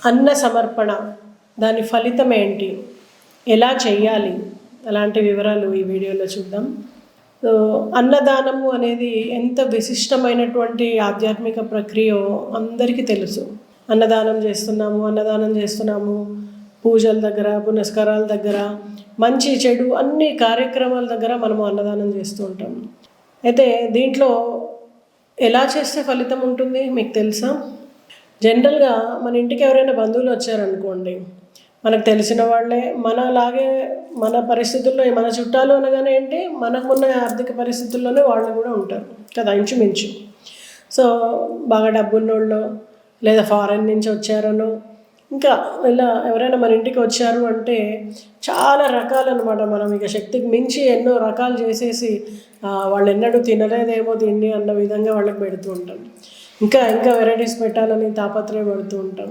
అన్న సమర్పణ దాని ఫలితం ఏంటి, ఎలా చేయాలి, అలాంటి వివరాలు ఈ వీడియోలో చూద్దాం. సో అన్నదానము అనేది ఎంత విశిష్టమైనటువంటి ఆధ్యాత్మిక ప్రక్రియో అందరికీ తెలుసు. అన్నదానం చేస్తున్నాము పూజల దగ్గర, పునస్కారాల దగ్గర, మంచి చెడు అన్ని కార్యక్రమాల దగ్గర మనము అన్నదానం చేస్తూ ఉంటాం. అయితే దీంట్లో ఎలా చేస్తే ఫలితం ఉంటుంది మీకు తెలుసా? జనరల్గా మన ఇంటికి ఎవరైనా బంధువులు వచ్చారనుకోండి, మనకు తెలిసిన వాళ్ళే, మనలాగే మన పరిస్థితుల్లో, మన చుట్టాలు అనగానే ఏంటి, మనకున్న ఆర్థిక పరిస్థితుల్లోనే వాళ్ళు కూడా ఉంటారు కదా, ఇంచుమించు. సో బాగా డబ్బున్నోళ్ళు లేదా ఫారెన్ నుంచి వచ్చారనో, ఇంకా ఇలా ఎవరైనా మన ఇంటికి వచ్చారు అంటే చాలా రకాలన్నమాట. మనం ఇక శక్తికి మించి ఎన్నో రకాలు చేసేసి వాళ్ళు ఎన్నడూ తినలేదేమో తిండి అన్న విధంగా వాళ్ళకి పెడుతూ ఉంటాం. ఇంకా వెరైటీస్ పెట్టాలని తాపత్రయపడుతూ ఉంటాం.